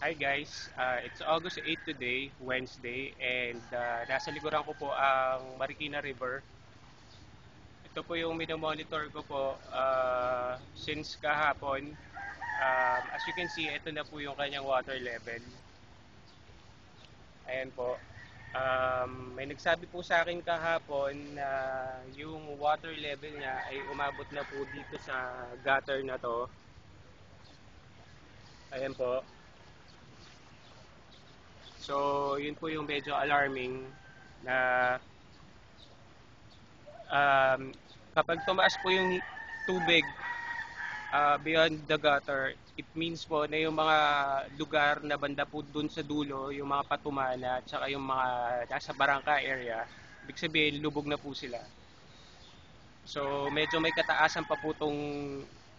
Hi guys, it's August 8 today, Wednesday, and nasa likuran ko po ang Marikina River. Ito po yung minomonitor ko po since kahapon. As you can see, ito na po yung kanyang water level. Ayan po. May nagsabi po sa akin kahapon na yung water level niya ay umabot na po dito sa gutter na to. Ayan po. So, yun po yung medyo alarming na um, kapag tumaas po yung tubig beyond the gutter, it means po na yung mga lugar na banda po dun sa dulo, yung mga patumana at saka yung mga nasa barangka area, ibig sabihin lubog na po sila. So medyo may kataasan pa po tong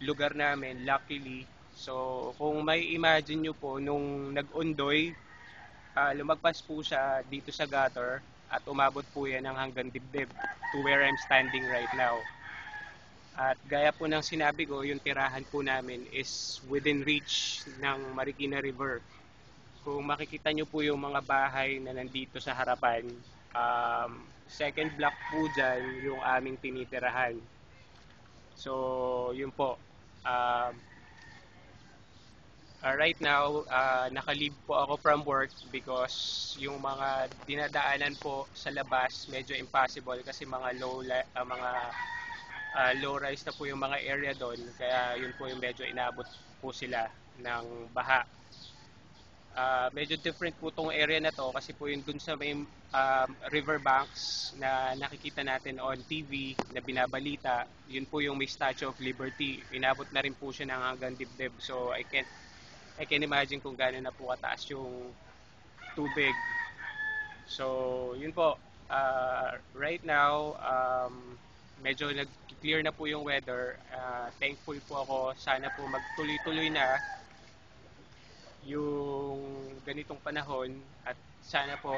lugar namin, luckily. So kung may imagine nyo po, nung nag-undoy, lumagpas po siya dito sa gutter at umabot po yan ng hanggang dibdib to where I'm standing right now. At gaya po ng sinabi ko, yung tirahan po namin is within reach ng Marikina River. Kung makikita nyo po yung mga bahay na nandito sa harapan, second block po dyan yung aming tinitirahan. So, yun po. Um, right now, naka-leave po ako from work because yung mga dinadaanan po sa labas medyo impossible kasi mga low rise na po yung mga area doon, kaya yun po yung medyo inabot po sila ng baha. Medyo different po tong area na to kasi po yun dun sa may river banks na nakikita natin on TV na binabalita, yun po yung may Statue of Liberty. Inabot na rin po siya ng hanggang dibdib. So I can imagine kung gaano na po kataas yung tubig. So yun po, right now medyo nag-clear na po yung weather. Thankful po ako. Sana po magtuloy-tuloy na yung ganitong panahon at sana po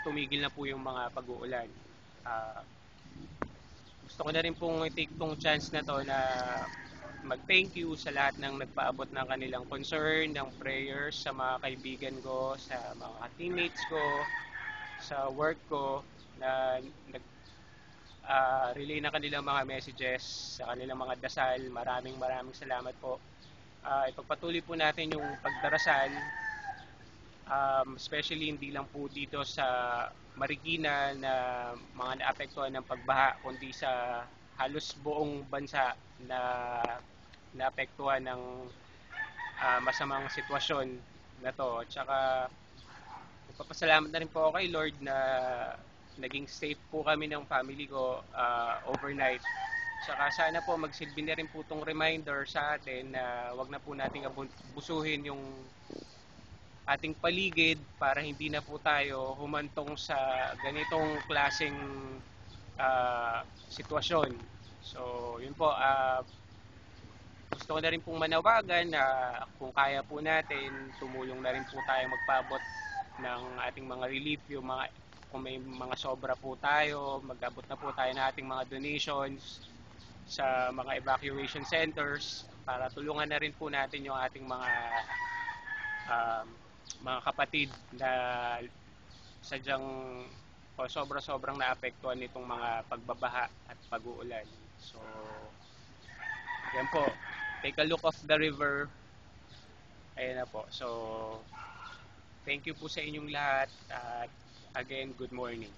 tumigil na po yung mga pag-uulan. Uh, Gusto ko na rin pong i-take tong chance na to na mag-thank you sa lahat ng nagpaabot ng kanilang concern, ng prayers sa mga kaibigan ko, sa mga teammates ko, sa work ko na relay ng kanilang mga messages, sa kanilang mga dasal. Maraming salamat po. Ipagpatuloy po natin yung pagdarasal, especially hindi lang po dito sa Marikina na mga naapektuhan ng pagbaha, kundi sa halos buong bansa na naapektuhan ng masamang sitwasyon na to. Tsaka nagpapasalamat na rin po ako kay Lord na naging safe po kami ng family ko overnight. Saka sana po magsilbi na rin po itong reminder sa atin na wag na po nating busuhin yung ating paligid para hindi na po tayo humantong sa ganitong klaseng sitwasyon. So, yun po, gusto ko na rin pong manawagan na kung kaya po natin, tumulong na rin po tayo magpaabot ng ating mga relief, yung mga, kung may mga sobra po tayo, mag-abot na po tayo ng ating mga donations sa mga evacuation centers para tulungan na rin po natin yung ating mga kapatid na sadyang o sobra-sobrang naapektuhan nitong mga pagbabaha at pag-uulan. So, yan po. Take a look of the river. Ayan na po. So, thank you po sa inyong lahat. At again, good morning.